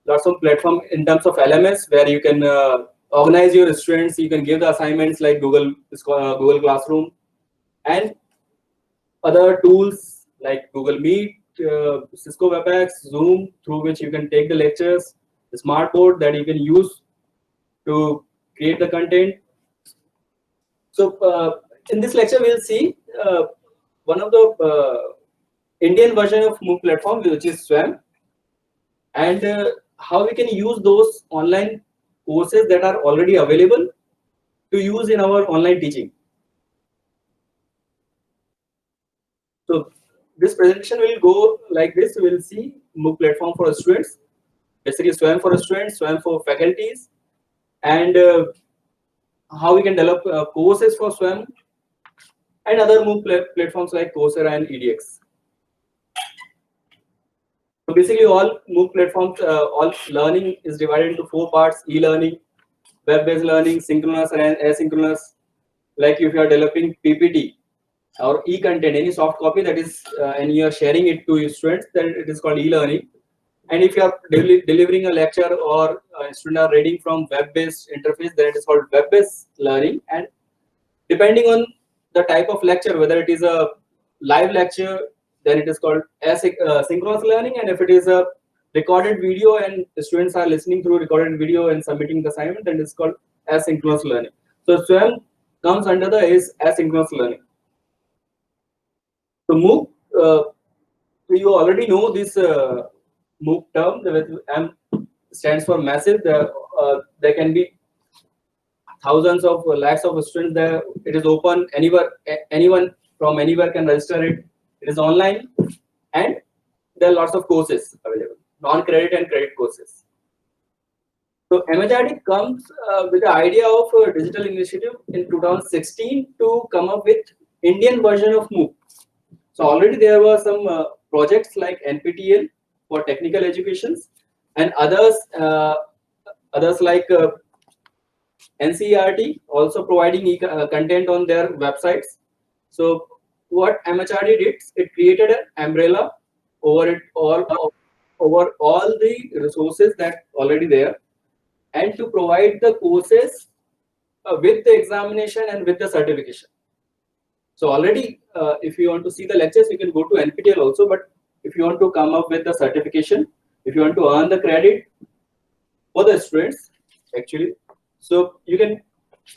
lots of platform in terms of LMS where you can organize your students. You can give the assignments like Google Classroom and other tools like Google Meet, Cisco WebEx, Zoom, through which you can take the lectures, the smartboard that you can use to create the content. So in this lecture, we'll see one of the Indian version of MOOC platform, which is SWAYAM, and how we can use those online courses that are already available to use in our online teaching. So this presentation will go like this. We will see MOOC platform for students, basically SWAYAM for students, SWAYAM for faculties, and how we can develop courses for SWAYAM and other MOOC platforms like Coursera and edX. So basically all MOOC platforms, all learning is divided into 4 parts: e-learning, web-based learning, synchronous and asynchronous. Like if you are developing PPT or e-content, any soft copy that is, and you are sharing it to your students, then it is called e-learning. And if you are delivering a lecture or students are reading from web-based interface, then it is called web-based learning. And depending on the type of lecture, whether it is a live lecture, then it is called synchronous learning. And if it is a recorded video and the students are listening through recorded video and submitting the assignment, then it is called asynchronous learning. So SWAYAM comes under the asynchronous learning. So MOOC, you already know this MOOC term. The M stands for massive. There can be thousands of lakhs of students there. It is open anywhere, anyone from anywhere can register it. It is online, and there are lots of courses available, non-credit and credit courses. So MHRD comes with the idea of a digital initiative in 2016 to come up with Indian version of MOOC. So already there were some projects like NPTEL for technical educations, and others like NCERT also providing content on their websites. So what MHRD did, it created an umbrella over it over all the resources that already there, and to provide the courses with the examination and with the certification. So already, if you want to see the lectures, you can go to NPTEL also. But if you want to come up with the certification, if you want to earn the credit for the students, actually, so you can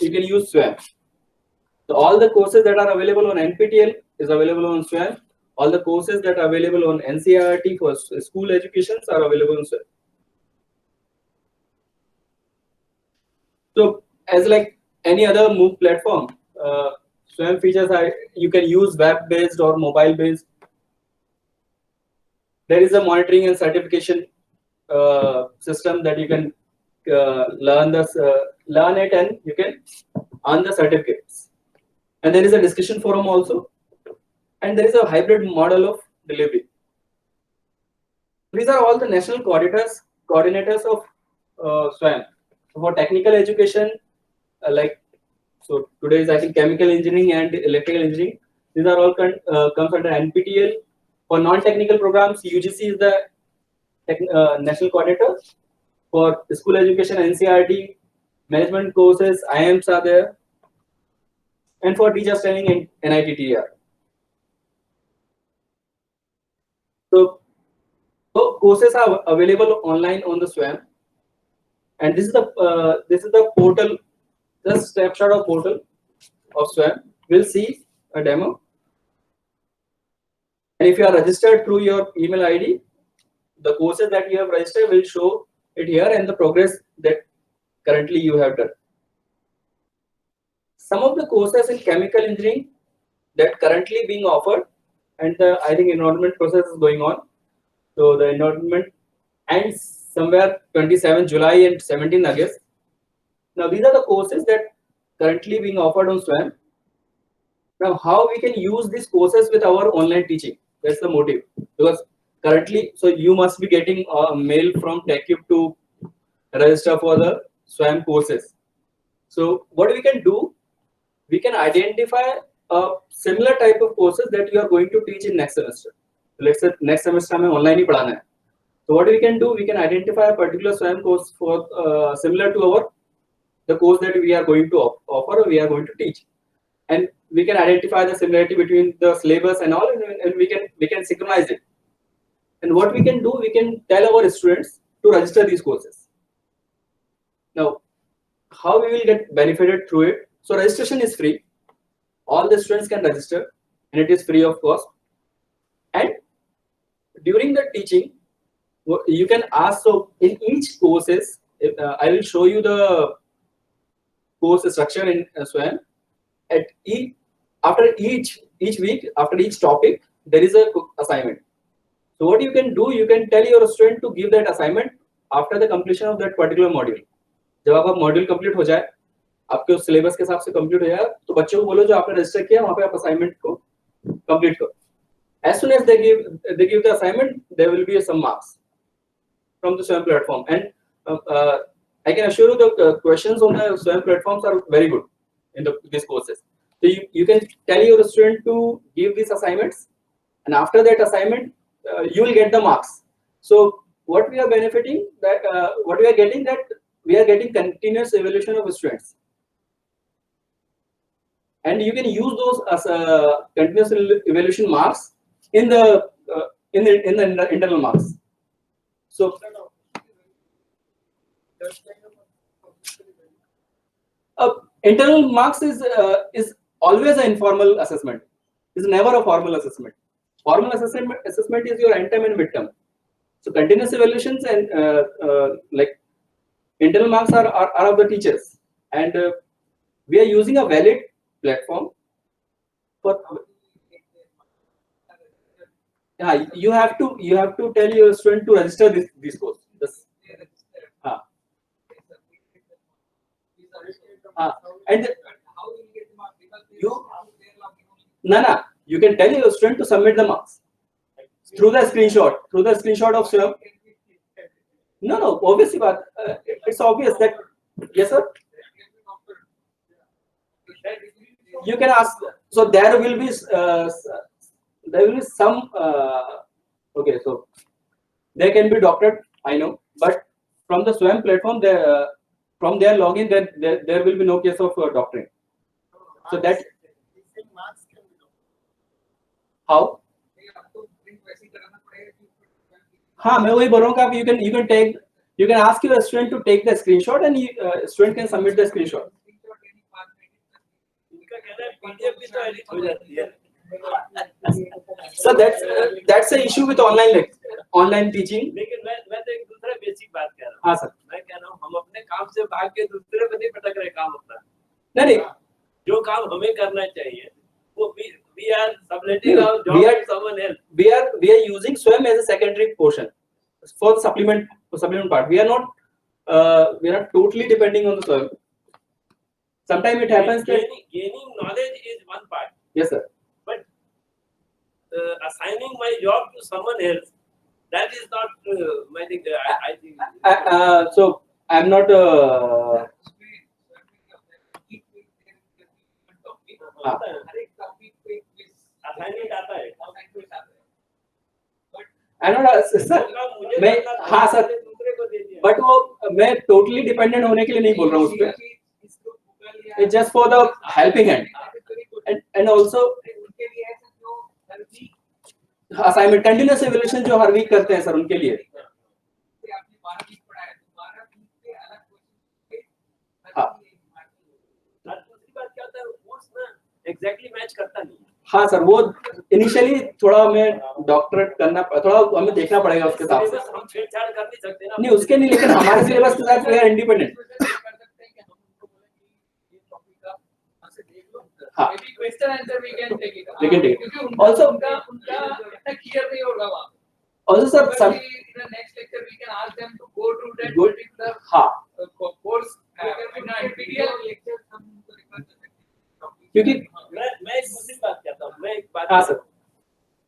use SWAYAM. So all the courses that are available on NPTEL is available on SWAYAM. All the courses that are available on NCERT for school educations are available on SWAYAM. So as like any other MOOC platform, SWAYAM features are, you can use web-based or mobile-based. There is a monitoring and certification system that you can learn it, and you can earn the certificates. And there is a discussion forum also, and there is a hybrid model of delivery. These are all the national coordinators of SWAYAM. For technical education, so today is I think chemical engineering and electrical engineering. These are all comes under NPTEL. For non-technical programs, UGC is the national coordinator. For school education, NCERT, management courses, IIMs are there. And for teachers training, NITTR. So courses are available online on the SWAYAM. And this is the portal, the snapshot of portal of SWAYAM. We'll see a demo. And if you are registered through your email ID, the courses that you have registered will show it here and the progress that currently you have done. Some of the courses in chemical engineering that currently being offered, and I think enrollment process is going on. So the enrollment ends somewhere 27 July and 17 August. Now these are the courses that currently being offered on SWAYAM. Now how we can use these courses with our online teaching? That's the motive. Because currently, so you must be getting a mail from TechCube to register for the SWAYAM courses. So what we can do, we can identify a similar type of courses that you are going to teach in next semester. Let's say next semester हमें online ही पढ़ाना है. So what we can do, we can identify a particular SWAYAM course for similar to the course that we are going to offer or we are going to teach, and we can identify the similarity between the syllabus and all, and we can synchronize it. And what we can do, we can tell our students to register these courses. Now, how we will get benefited through it? So registration is free. All the students can register, and it is free of cost. And during the teaching, you can ask. So in each courses, I will show you the course structure in SWAYAM. After each week, after each topic, there is a assignment. So what you can do, you can tell your student to give that assignment after the completion of that particular module. जब आपका module complete हो जाए, आपके उस syllabus के हिसाब से complete हो जाए, तो बच्चों को बोलो जो आपने रजिस्टर किया वहां पे आप असाइनमेंट को कंप्लीट करो. As soon as they give the assignment, there will be some marks from the SWAYAM platform, and I can assure you the questions on the SWAYAM platforms are very good in these courses. So you can tell your student to give these assignments, and after that assignment, you will get the marks. So what we are benefiting, that what we are getting, that we are getting continuous evaluation of students, and you can use those as continuous evaluation marks in the internal marks. So internal marks is always an informal assessment. Is never a formal assessment. Formal assessment is your end term and midterm. So continuous evaluations and like internal marks are of the teachers, and we are using a valid platform for. Yeah, you have to tell your student to register this course. And you can tell your student to submit the marks through the screenshot of SWAYAM. No, obviously, but it's obvious that, yes sir. You can ask. So there will be some. Okay, so they can be doctored, I know, but from the SWAYAM platform, from their login, there will be no case of doctoring. So that how? हाँ, मैं वही बोल रहा हूँ कि आप you can ask your student to take the screenshot, and student can submit the screenshot. So that's the issue with online teaching. लेकिन मैं तो एक दूसरा बेसिक बात कह रहा हूँ. हाँ सर. मैं कह रहा हूँ हम अपने काम से भाग के दूसरे पे नहीं भटक रहे काम अपना. नहीं, जो काम हमें करना चाहिए वो we are subletting our job to someone else. We are using SWAYAM as a secondary portion for the supplement part. We are not totally depending on the SWAYAM. Sometimes it happens that gaining knowledge is one part. Yes sir. But assigning my job to someone else, that is not I think. So I'm not. मैं हाँ sir, but वो मैं totally dependent होने के लिए नहीं बोल रहा हूँ उस पर. It's just for the helping hand, and also assignment continuous evaluation जो हर वीक करते हैं सर उनके लिए. एग्जैक्टली मैच करता नहीं. हाँ सर, वो इनिशियली थोड़ा हमें डॉक्टरेट करना, थोड़ा हमें देखना पड़ेगा उसके साथ. हम छेड़छाड़ कर नहीं सकते ना. नहीं उसके नहीं, लेकिन हमारे सिलेबस के साथ वी आर इंडिपेंडेंट. हाँ, question answer we can take it. क्योंकि also उनका इतना क्लियर नहीं होगा वहाँ. Also sir, some in the next lecture we can ask them to go to that Good. particular course. lecture हम refer कर सकते हैं. क्योंकि मैं एक दूसरी बात कहता हूँ. मैं एक बात. हाँ सर.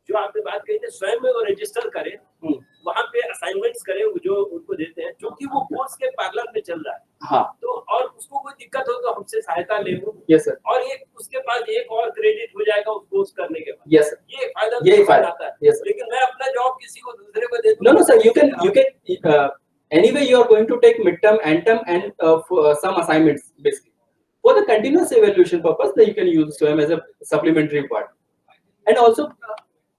जो आपने बात कही थी स्वयं में वो रजिस्टर करें, वहाँ पे असाइनमेंट्स करें जो उनको देते हैं, क्योंकि वो कोर्स के पार्लर में चल रहा है. हाँ. तो और उसको कोई दिक्कत हो तो हमसे सहायता ले लो. Yes sir. और ये उसके पास एक और क्रेडिट हो जाएगा उस कोर्स करने के बाद. Yes sir. ये फायदा आता है. लेकिन मैं अपना जॉब किसी को दूसरे को दे No, sir. You can anyway you are going to take midterm, end term, and some assignments basically. For the continuous evaluation purpose, then you can use SWAYAM as a supplementary part. And also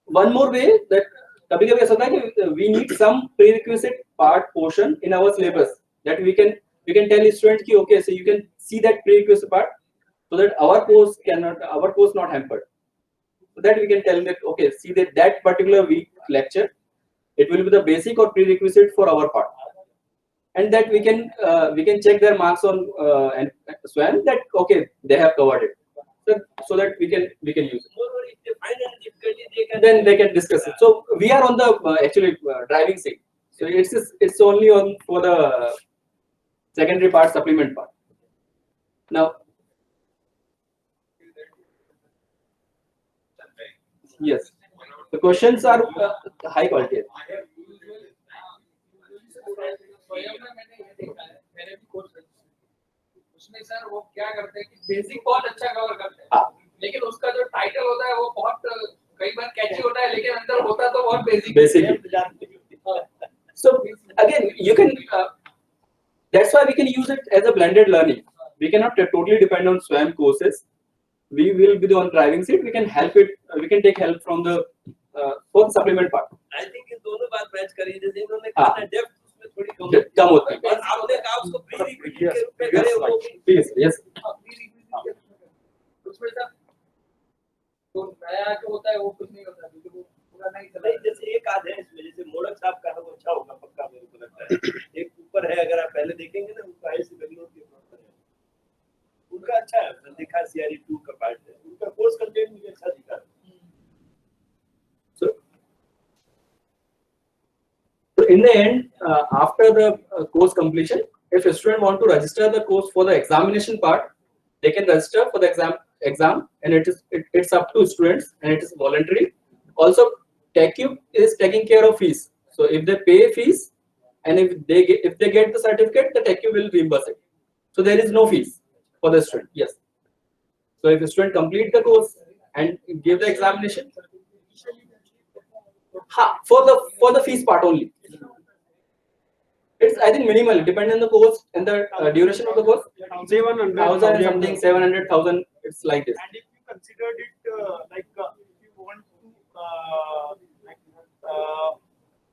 one more way that कभी-कभी ऐसा होता है कि we need some prerequisite part portion in our syllabus that we can tell student कि okay, so you can see that prerequisite part so that our course not hampered. So that we can tell that okay, see that particular week lecture, it will be the basic or prerequisite for our part, and that we can check their marks on and SWAYAM that okay, they have covered it, so that we can use it. Moreover, if they find any difficulty, they can. Then they can discuss it. So we are on the actually driving seat. So it's only on for the secondary part, supplement part. Now, yes, the questions are high quality. स्वयं में मैंने ये देखा है, मैंने भी course उसमें sir वो क्या करते हैं कि बेसिक बहुत अच्छा कवर करते हैं, लेकिन उसका जो टाइटल होता है वो बहुत कई बार कैची होता है, लेकिन अंदर होता तो बहुत basic. So again, you can. That's why we can use it as a blended learning. We cannot totally depend on SWAYAM courses. We will be on driving seat. We can help it. We can take help from the for the supplement part. I think इन दोनों बात match करी, जैसे इन्होंने कहा ना depth उसमें थोड़ी कम होती है. और आपने कहा उसको प्री रिक्विजिट के रूप में करे वो भी. Yes. उसमें सर तो नया जो होता है वो कुछ नहीं होता, क्योंकि वो पूरा नहीं चला. नहीं, जैसे एक आध है इसमें, जैसे मोड़क साहब का है वो अच्छा होगा पक्का, मेरे को लगता है. एक ऊपर है, अगर आप पहले देखेंगे ना, उनका है बेंगलोर के ऊपर है, उनका अच्छा है, देखा सीआरई 2 का पार्ट है, उनका कोर्स कंटेंट मुझे अच्छा दिखा. So in the end, after the course completion, if a student want to register the course for the examination part, they can register for the exam, and it's up to students, and it is voluntary. Also, TechCube is taking care of fees. So if they pay fees, and if they get the certificate, the TechCube will reimburse it. So there is no fees for the student. Yes. So if the student complete the course and give the examination, for the fees part only. It's I think minimal, depending on the course and the duration of the course. 700,000 something, 700,000. It's like this. And if you considered it if you want to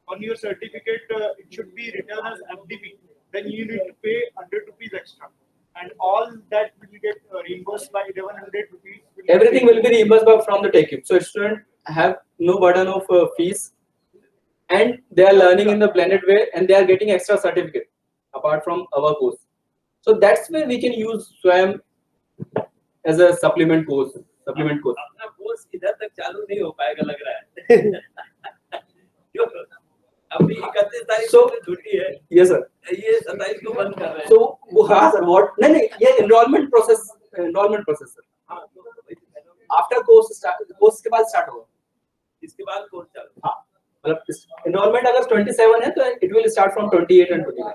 on your certificate it should be written as FDP, then you need to pay 100 rupees extra, and all that will get reimbursed by 1100 rupees. Everything will be reimbursed from the TechCube. So students have no burden of fees, and they are learning in the blended way, and they are getting extra certificate apart from our course. So that's where we can use SWAYAM as a supplement course. अपना course इधर तक चालू नहीं हो पाएगा लग रहा है. क्यों? अभी 31 तारीख को छुट्टी है. Yes sir. ये 27 को बंद कर रहे हैं. So हाँ sir, what नहीं ये enrollment process sir. After course के बाद start होगा. इसके बाद कोर्स चालू. हाँ, मतलब enrollment अगर 27 है तो it will start from 28 and 29.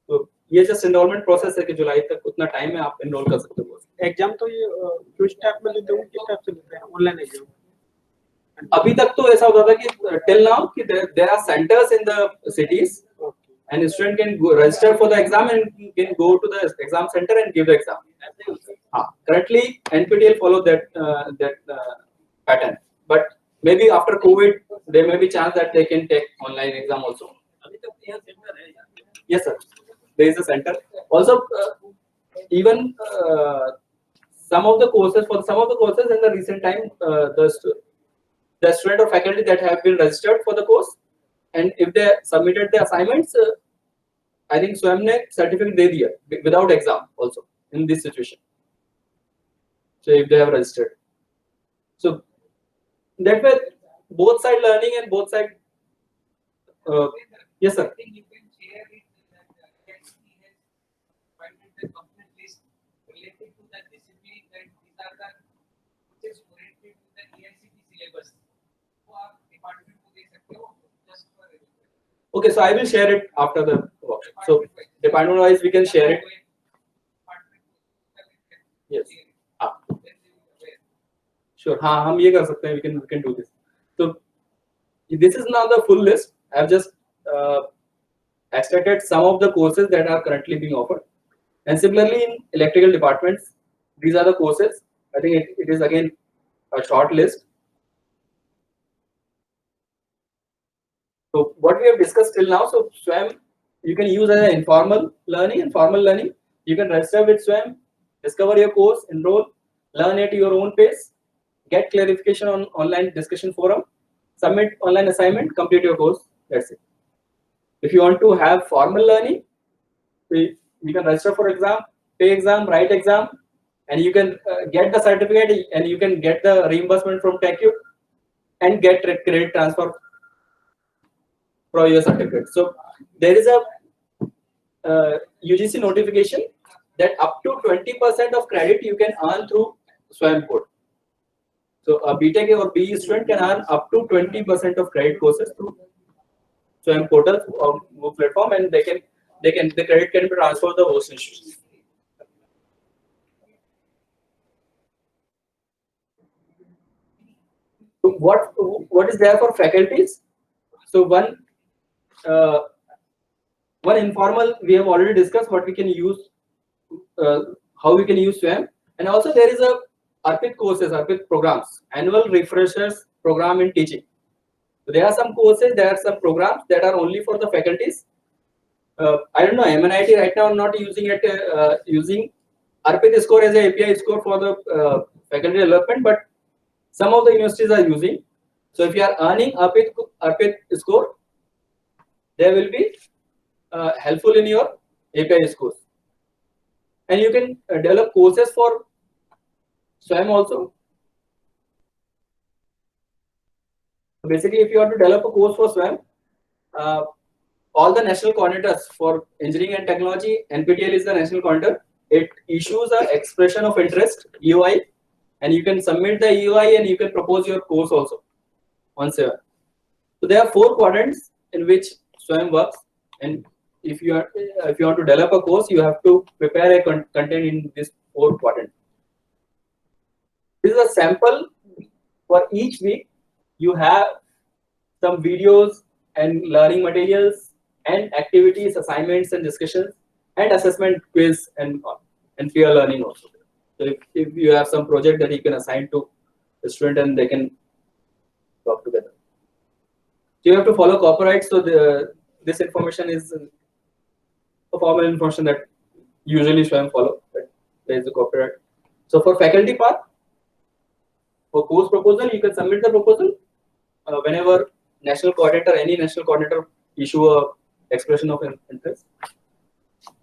तो ये just enrollment process है कि जुलाई तक उतना टाइम है, आप enroll कर सकते हो. एग्जाम तो ये किस टाइप में लेते हो, किस टाइप से लेते हैं, ऑनलाइन एग्जाम? अभी तक तो ऐसा होता था कि till now कि there are centers in the cities, and student can go register for the exam and can go to the exam center and give the exam. Currently NPTEL follow that pattern, but maybe after COVID there may be chance that they can take online exam also. अभी तक यहाँ centre है. Yes sir, there is a center. Also even some of the courses in the recent time the student or faculty that have been registered for the course, and if they submitted the assignments, I think SWAYAM ने certificate दे दिया without exam also in this situation. So if they have registered, so that way both side learning and both side. Yes sir. You can share it that KSP has provided the complete list related to the discipline, and these are the which is related to the EICT syllabus. वो आप department को दे सकते हो just for Okay, so I will share it after the work. So department wise we can share it. Yes. Sure. हाँ हम ये कर सकते हैं. We can do this. So This is not the full list. I've just extracted some of the courses that are currently being offered. And similarly, in electrical departments, these are the courses. I think it is again a short list. So what we have discussed till now, so SWAYAM you can use as an informal learning and formal learning. You can register with SWAYAM, discover your course, enroll, learn at your own pace, get clarification on online discussion forum, submit online assignment, complete your course. That's it. If you want to have formal learning, you can register for exam, pay exam, write exam, and you can get the certificate and you can get the reimbursement from TechU and get credit transfer for your certificate. So there is a UGC notification that up to 20% of credit you can earn through SWAYAM code. So a BTech or BE student can earn up to 20% of credit courses through SWAYAM portal or MOOC platform, and the credit can be transferred to the host institution. So what is there for faculties? So one informal we have already discussed what we can use, how we can use SWAYAM, and also there is a ARPIT courses, ARPIT programs, annual refreshers program in teaching. So there are some courses, there are some programs that are only for the faculties. I don't know, MNIT right now not using it, using ARPIT score as an API score for the faculty development, but some of the universities are using. So if you are earning ARPIT score, they will be helpful in your API scores. And you can develop courses for SWAYAM also. Basically, if you want to develop a course for SWAYAM, all the national coordinators for engineering and technology, NPTEL is the national coordinator. It issues an expression of interest, EOI, and you can submit the EOI and you can propose your course also on SWAYAM. So there are 4 quadrants in which SWAYAM works, and if you want to develop a course, you have to prepare a content in this 4 quadrants. This is a sample for each week. You have some videos and learning materials and activities, assignments and discussions, and assessment quiz and peer learning also. So if you have some project that you can assign to the student and they can talk together. So you have to follow copyright. So this information is a formal information that usually SWAYAM follow. But there is a copyright. So for faculty part, for course proposal, you can submit the proposal whenever national coordinator, any national coordinator issue a expression of interest.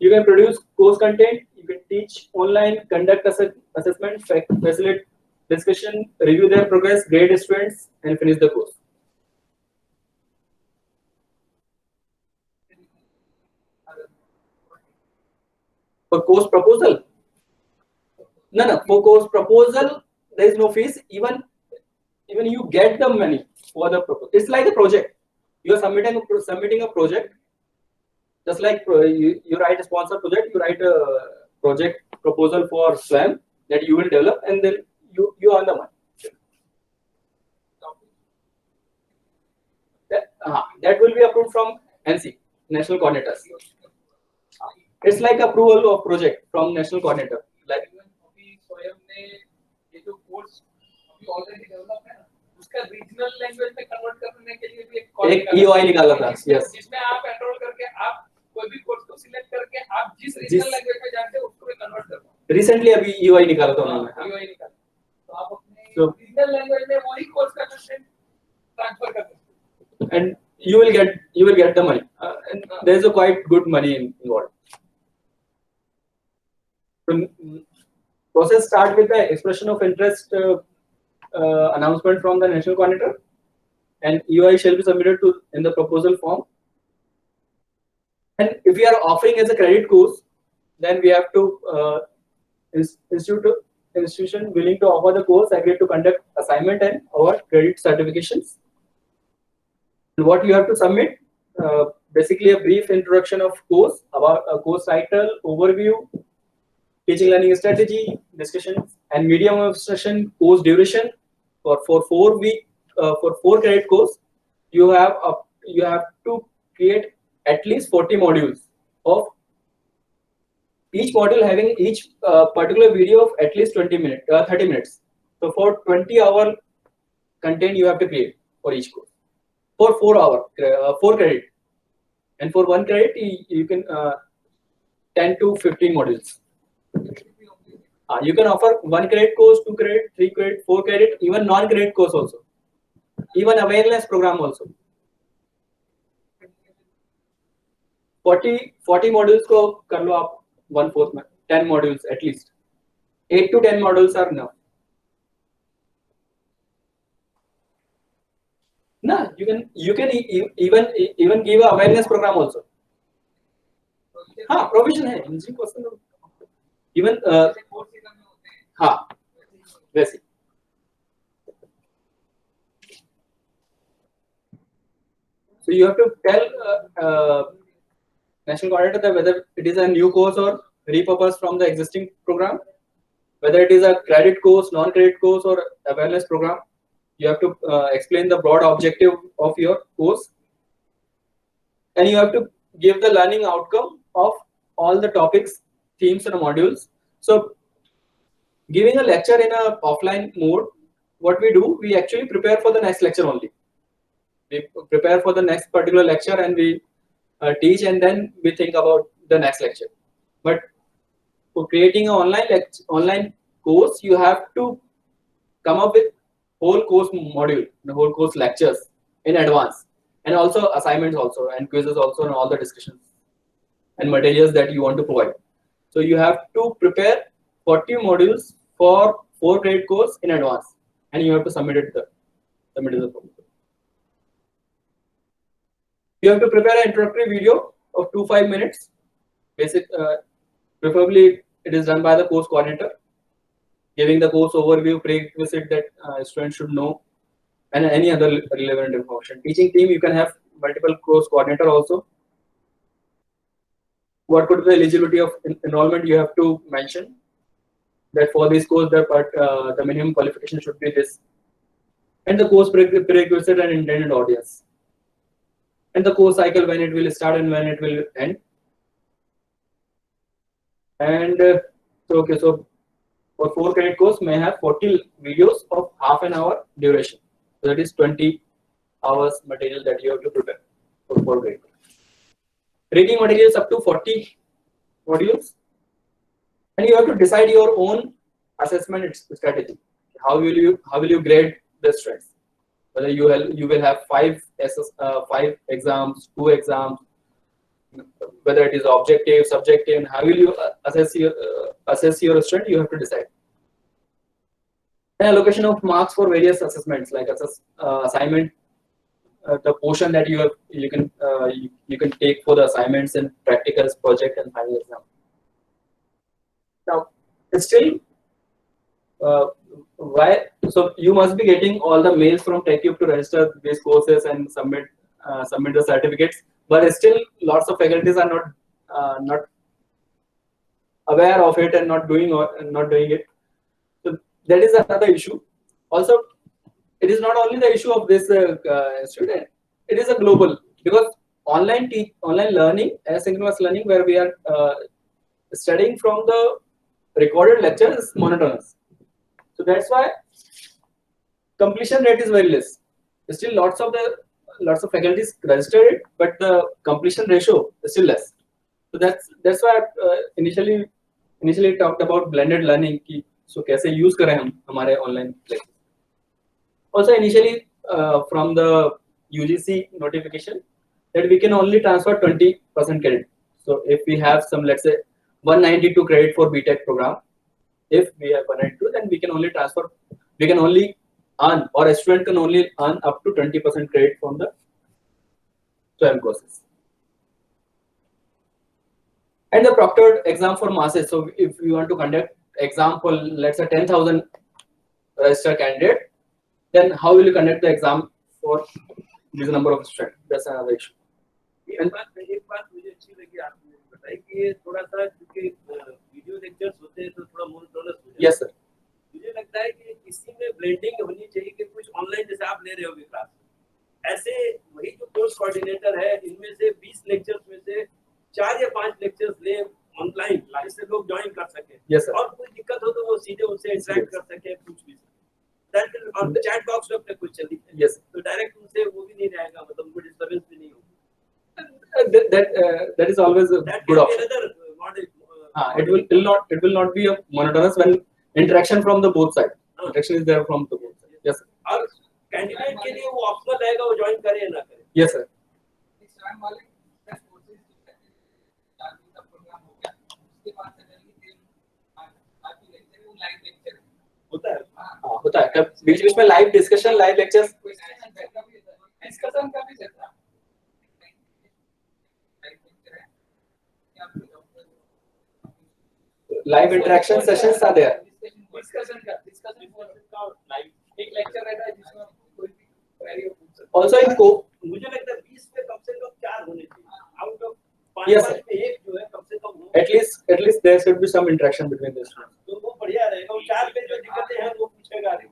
You can produce course content, you can teach online, conduct assessment, facilitate discussion, review their progress, grade students, and finish the course. For course proposal, no, for course proposal, there is no fees. Even you get the money for the proposal. It's like a project. You are submitting a project. Just like you write a sponsor project, you write a project proposal for SWAYAM that you will develop, and then you earn the money. That will be approved from NC, National Coordinators. It's like approval of project from National Coordinator. Like SWAYAM ने ये जो course अभी already develop है ना, उसका regional language में convert करने के लिए भी एक EOI निकाला था, yes. जिसमें आप एनरोल करके आप कोई भी कोर्स को सिलेक्ट करके आप जिस रीजनल लैंग्वेज में जानते हो उसको भी कन्वर्ट कर दो. Recently अभी EOI निकाला था उन्होंने. EOI निकाला. तो आप अपने रीजनल लैंग्वेज में वही कोर्स का कंटेंट ट्रांसफर कर सकते हो. And you will get the money. And there is a quite good money involved. So, process start with the expression of interest announcement from the national coordinator, and EOI shall be submitted in the proposal form. And if we are offering as a credit course, then we have to institution willing to offer the course agree to conduct assignment and award credit certifications. And what you have to submit, basically a brief introduction of course, about a course title, overview, teaching learning strategy, discussions, and medium of session, course duration for 4 week for 4 credit course. you have to create at least 40 modules of each module having each particular video of at least 30 minutes. So for 20-hour content you have to create for each course for 4 credit, and for 1 credit you can 10 to 15 modules. You can offer 1 credit course, 2 credit, 3 credit, 4 credit, even non-credit course also, even awareness program also. 40 modules को कर लो आप 1/4 में, 10 modules at least, 8 to 10 modules are enough. No, you can even give a awareness program also. हाँ, provision है, engineering person even हाँ, वैसे. So you have to tell national coordinator that whether it is a new course or repurposed from the existing program, whether it is a credit course, non-credit course, or awareness program. You have to explain the broad objective of your course, and you have to give the learning outcome of all the topics, themes, and modules. So giving a lecture in a offline mode, what we do, we actually prepare for the next lecture only. We prepare for the next particular lecture and we teach, and then we think about the next lecture. But for creating an online course, you have to come up with whole course module, the whole course lectures in advance, and also assignments also, and quizzes also, and all the discussions and materials that you want to provide. So you have to prepare 40 modules for 4 credit course in advance, and you have to submit it. You have to prepare an introductory video of 2 to 5 minutes. Basic, preferably it is done by the course coordinator, giving the course overview, prerequisite that students should know, and any other relevant information. Teaching team, you can have multiple course coordinator also. What could be the eligibility of enrollment? You have to mention that for this course, the minimum qualification should be this, and the course prerequisite and intended audience, and the course cycle, when it will start and when it will end. And so for 4 credit course may have 40 videos of half an hour duration. So that is 20 hours material that you have to prepare for 4 credit. Reading materials up to 40 modules, and you have to decide your own assessment strategy. How will you grade the students? Whether you will have 5 exams, 2 exams, whether it is objective, subjective, and how will you assess your student? You have to decide. And allocation of marks for various assessments, like assignment, the portion that you can take for the assignments and practicals, project, and final exam. Now, it's still why? So you must be getting all the mails from TechCube to register these courses and submit the certificates. But still, lots of faculties are not aware of it and not doing it. So that is another issue. Also, it is not only the issue of this student. It is a global, because online learning, asynchronous learning, where we are studying from the recorded lecture, is monotonous. So that's why completion rate is very less. Still, lots of faculties registered it, but the completion ratio is still less. So that's why initially talked about blended learning. So कैसे use करें हम हमारे online lectures. Also initially from the UGC notification that we can only transfer 20% credit. So if we have some, let's say 192 credit for BTech program, if we have 192, then we can only earn, or a student can only earn up to 20% credit from the SWAYAM courses. And the proctored exam for masses. So if you want to conduct example, let's say 10,000 registered candidate, then how will you conduct the exam for this number of students? That's another issue. एक बात मुझे अच्छी लगी आपने बताई कि ये थोड़ा सा क्योंकि वीडियो लेक्चर्स होते हैं तो थोड़ा मोनोटोनस हो जाता है. Yes sir. मुझे लगता है कि इसी में ब्लेंडिंग होनी चाहिए कि कुछ ऑनलाइन जैसे आप ले रहे होगे क्लास, ऐसे वही जो कोर्स कोऑर्डिनेटर है, इनमें से 20 लेक्चर्स में से 4 या 5 लेक्चर्स ले ऑनलाइन, जिससे लोग ज्वाइन कर सके। Yes, sir. और कोई दिक्कत हो तो वो सीधे उनसे इंटरेक्ट कर सके, पूछ भी सके। दैट और चैट बॉक्स में कुछ चली है। Yes. तो डायरेक्ट उनसे वो भी नहीं रहेगा, मतलब उनको डिस्टर्बेंस भी नहीं होगी। That is always a That good can be option. another model. It will not be a monotonous when interaction from the both side. Interaction is there from the both side. Yes, sir. और candidate के लिए वो optional रहेगा, वो join करे या ना करे। Yes, sir. स्वयं वाले टेस्ट कोर्सेज चार दिन का प्रोग्राम हो गया, उसके बाद सडनली फिर बाकी लेक्चर वो लाइव लेक्चर होता है। हाँ, होता है। बीच-बीच में live discussion, live lectures, discussion का भी रहता है। live interaction sessions are there. Discussion का लाइव एक लेक्चर रहता है जिसमें कोई भी क्वेरी हो पूछ सकते Also in मुझे लगता है 20 में कम से कम 4 होने चाहिए। Out of Yes, 5 sir. में एक जो है कम से कम हो, at least there should be some interaction between the students. तो वो बढ़िया रहेगा। वो 4 में जो दिक्कतें हैं वो पूछेगा नहीं।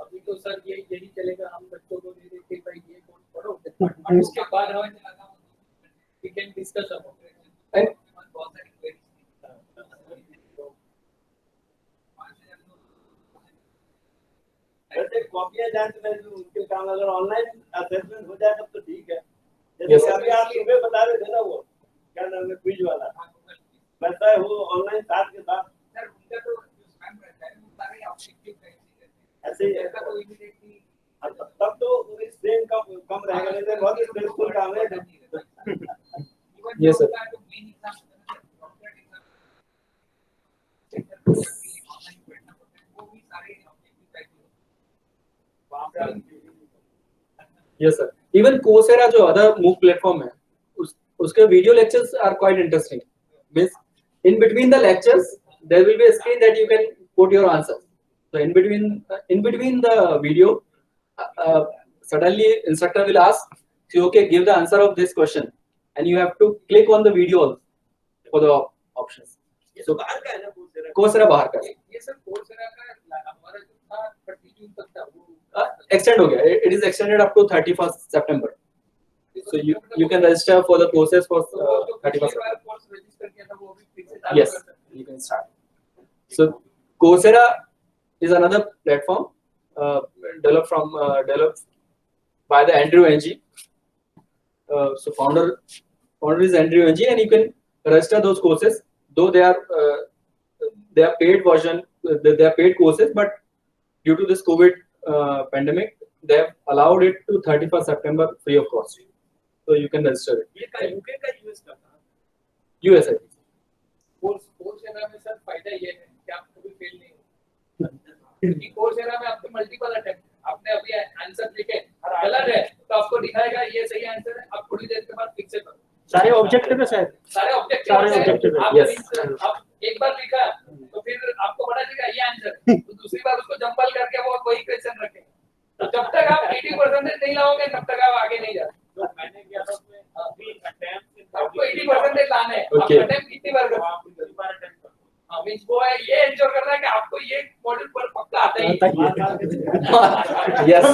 अभी तो सर यही चलेगा, हम बच्चों को दे देते भाई ये कोर्स पढ़ो और उसके बाद हमें लगा we can discuss about it And बहुत सारी queries वैसे कॉपियां जांच में जो उनके काम अगर ऑनलाइन असेसमेंट हो जाए तब तो ठीक है। Yes, जैसे sir. अभी आप सुबह बता रहे थे ना, वो क्या नाम है क्विज वाला, वैसा है वो ऑनलाइन साथ के साथ सर उनका तो जो स्पैम रहता है वो सारे ऑब्जेक्टिव रहते हैं ऐसे ही है। ऐसा तो इमीडिएटली तब तो स्ट्रेन कम रहेगा, नहीं तो बहुत स्ट्रेसफुल काम है। Yes, sir. Yes, sir. Even Coursera, जो other MOOC platform है, उसके video lectures are quite interesting. Means in between the lectures there will be a screen that you can put your answers. So in between the video, suddenly instructor will ask, okay, give the answer of this question, and you have to click on the video for the options. तो बाहर का है ना Coursera? Coursera बाहर का है. ये sir Coursera का हमारा जो था 32 तक था वो Extend हो गया. It is extended up to 31st September. So you can register for the courses for 31st September. Course register किया था वो अभी फिर से चालू Yes, कर सकते हैं। you can start. So Coursera is another platform developed by the Andrew Ng. So founder is Andrew Ng, and you can register those courses. Though they are paid version, they are paid courses, but due to this COVID pandemic, they have allowed it to 31st September free of cost. So you can register it. ये का UK का US का था। US, I think. Coursera में sir फायदा ये है कि आप कभी फेल नहीं हो, क्योंकि Coursera में आपके मल्टीपल अटेम्प्ट, आपने अभी आंसर लिखे गलत है तो आपको दिखाएगा ये सही आंसर है, आप थोड़ी देर के बाद फिर से करो। सारे ऑब्जेक्टिव है शायद। सारे ऑब्जेक्टिव objective है, आप yes. आप एक बार लिखा तो फिर आपको पता चलेगा ये आंसर, तो दूसरी बार उसको जंपल करके वो वही क्वेश्चन रखें। तो जब तक आप 80% नहीं लाओगे तब तक आप आगे नहीं जाते। तो मैंने किया था उसमें अभी अटेम्प्ट आपको 80% लाना है। आप Okay. अटेम्प्ट कितनी बार करो? आप 2 बार अटेम्प्ट करो। हाँ, मींस वो है ये एंश्योर करना है कि आपको ये मॉड्यूल पर पक्का आता ही आता ही है। Yes.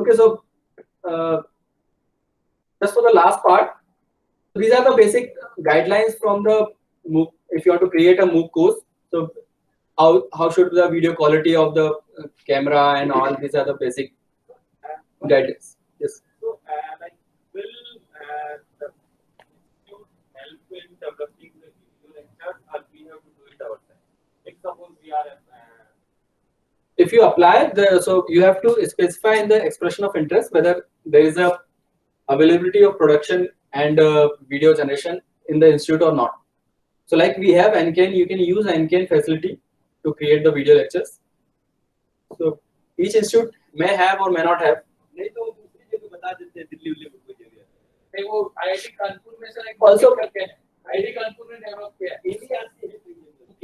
Okay, so just for the last part, these are the basic guidelines from the MOOC. If you want to create a MOOC course, so how should the video quality of the camera and all, these are the basic guidelines. Yes. So, like, will the institute help in developing the video lectures, or we have to do it ourselves? Like, suppose we are If you apply, so you have to specify in the expression of interest whether there is a availability of production and video generation in the institute or not. So like we have Ncan, you can use Ncan facility to create the video lectures. So each institute may have or may not have. नहीं तो दूसरी जगह बता देते हैं, दिल्ली में कोई जगह है। नहीं, वो आईआईटी कानपुर में सर एक Also- मुकिट करके है, आईआईटी कानपुर ने डेवलप किया है। ये भी आती है।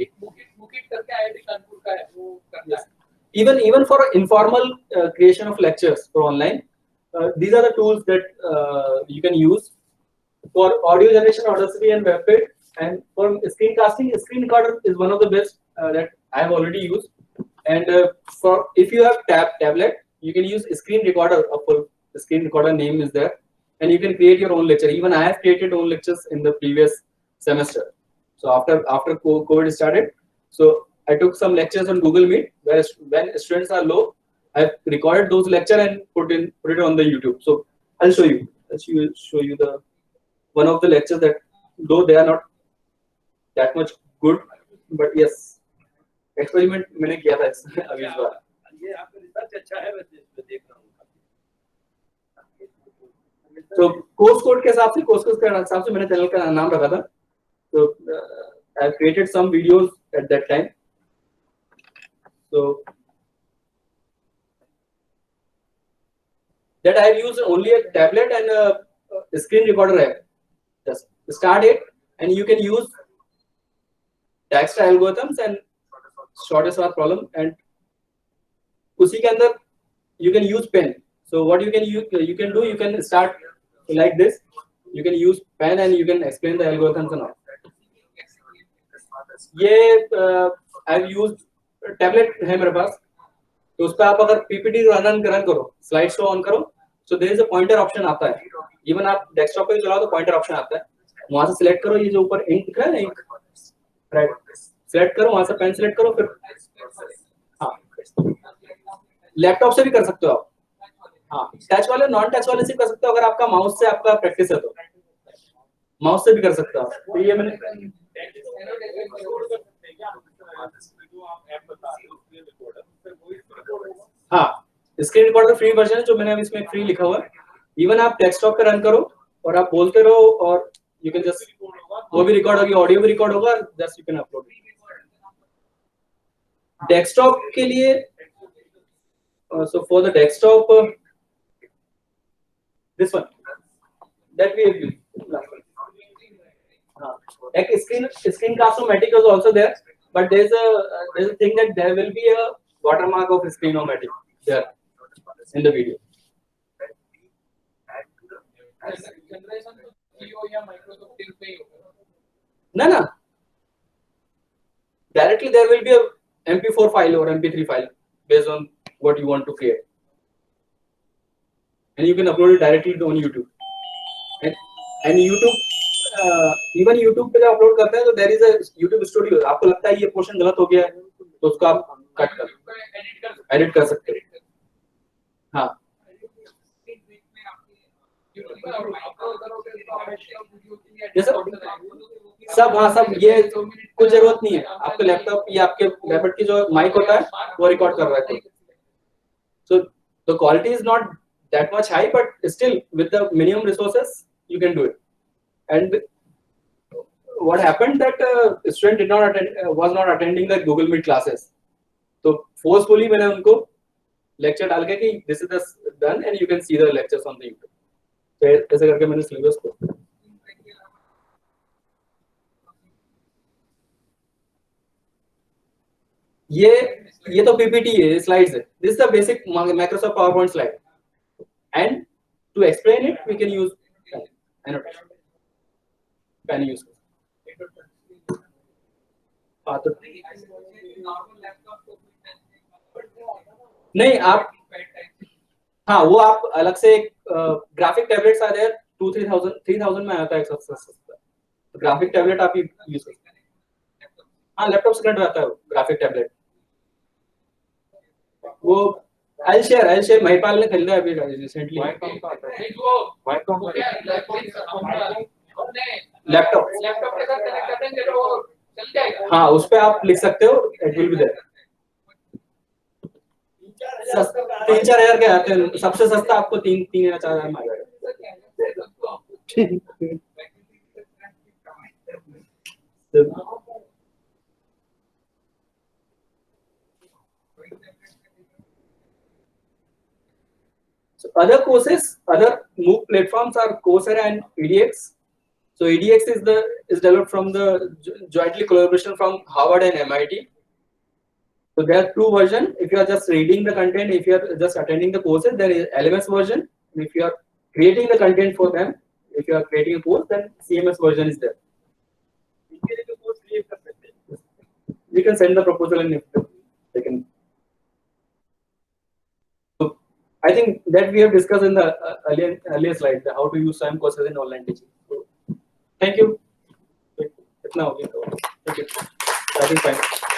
एक मुकिट करके आईआईटी कानपुर का है, वो करता है। Even for informal creation of lectures for online, these are the tools that you can use for audio generation, Audacity and WebPaid. And for screencasting, screen recorder is one of the best that I have already used. And for if you have tablet, you can use screen recorder. A full screen recorder name is there, and you can create your own lecture. Even I have created own lectures in the previous semester. So after COVID started, so I took some lectures on Google Meet where when students are low, I recorded those lecture and put it on the YouTube. So I'll show you. Show you the one of the lectures that though they are not that much good, but yes, experiment मैंने किया था अभी इस बार. ये आपका research अच्छा है, वैसे इसमें देख रहा हूँ. तो कोर्स कोड के हिसाब से मैंने चैनल का नाम रखा था. So I have created some videos at that time. So that I have used only a tablet and a screen recorder app. Just start it, and you can use Dijkstra algorithms and shortest path problem, and उसी के अंदर you can use pen. So what you can do, you can start like this. You can use pen and you can explain the algorithms and all. ये I've used tablet है मेरे पास, तो उस पे आप अगर PPT रन करो, slide show on करो, so there is a pointer option आता है. Even आप डेस्कटॉप पे चलाओ तो pointer option आता है. वहां से सिलेक्ट करो, ये जो ऊपर इंक दिख रहा है ना, इंक राइट, सिलेक्ट करो, वहां से पेन सिलेक्ट करो, फिर हाँ लैपटॉप से भी कर सकते हो आप. हाँ टच वाले नॉन टच वाले से कर सकते हो, अगर आपका माउस से आपका प्रैक्टिस है तो माउस से भी कर सकते हो आप. तो ये मैंने हाँ स्क्रीन रिकॉर्डर फ्री वर्जन है जो मैंने अभी इसमें फ्री लिखा हुआ है. इवन आप डेस्कटॉप पे रन करो और आप बोलते रहो और यू कैन जस्ट वो भी रिकॉर्ड होगी, ऑडियो भी रिकॉर्ड होगा, just you can upload. Desktop के लिए so for the desktop this one that we have used. Like Screencast-O-Matic is also there, but there's a thing that there will be a watermark of Screen-O-Matic there in the video. No. Directly there will be a MP4 file or MP3 file based on what you want to create, and you can upload it directly on YouTube. And YouTube, even YouTube पे जब upload करते हैं तो there is a YouTube Studio. आपको लगता है ये portion गलत हो गया है तो उसको आप कट कर edit कर सकते हो. हाँ सब ये कुछ जरूरत नहीं है. आपके लैपटॉप या आपके लैपटॉप की जो माइक होता है वो रिकॉर्ड कर रहा है. So the quality is not that much high, but still with the minimum resources you can do it. And what happened that student was not attending the Google Meet classes. So forcefully मैंने उनको lecture डाल के कि this is done and you can see the lectures on the YouTube. तो ऐसे करके मैंने syllabus को ये तो PPT है, slides है. This is the basic Microsoft PowerPoint slide. And to explain it, we can use annotation. Pen use. नहीं आप हाँ वो आप अलग से ग्राफिक टैबलेट्स आ जाए 2-3,000 में आता है सस्ता. ग्राफिक टैबलेट आप यूज करते हैं. हाँ लैपटॉप से कनेक्ट रहता है ग्राफिक टैबलेट. वो I'll share महिपाल ने खरीदा अभी रिसेंटली लैपटॉप के साथ कनेक्ट कर देंगे तो वो चल जाएगा. हाँ उस पे आप लिख सकते हो, इट विल बी देयर. 3-4 हजार के आते हैं, सबसे सस्ता आपको 3 या 4 हजार में आ जाएगा. So other courses, other MOOC platforms are Coursera and EDX. So EDX is developed from the jointly collaboration from Harvard and MIT. So there are 2 versions. If you are just reading the content, if you are just attending the courses, there is LMS version. And if you are creating the content for them, if you are creating a course, then CMS version is there. we can send the proposal and if they can. So I think that we have discussed in the earlier slide how to use SWAYAM courses in online teaching. So, thank you. Thank you. That is fine.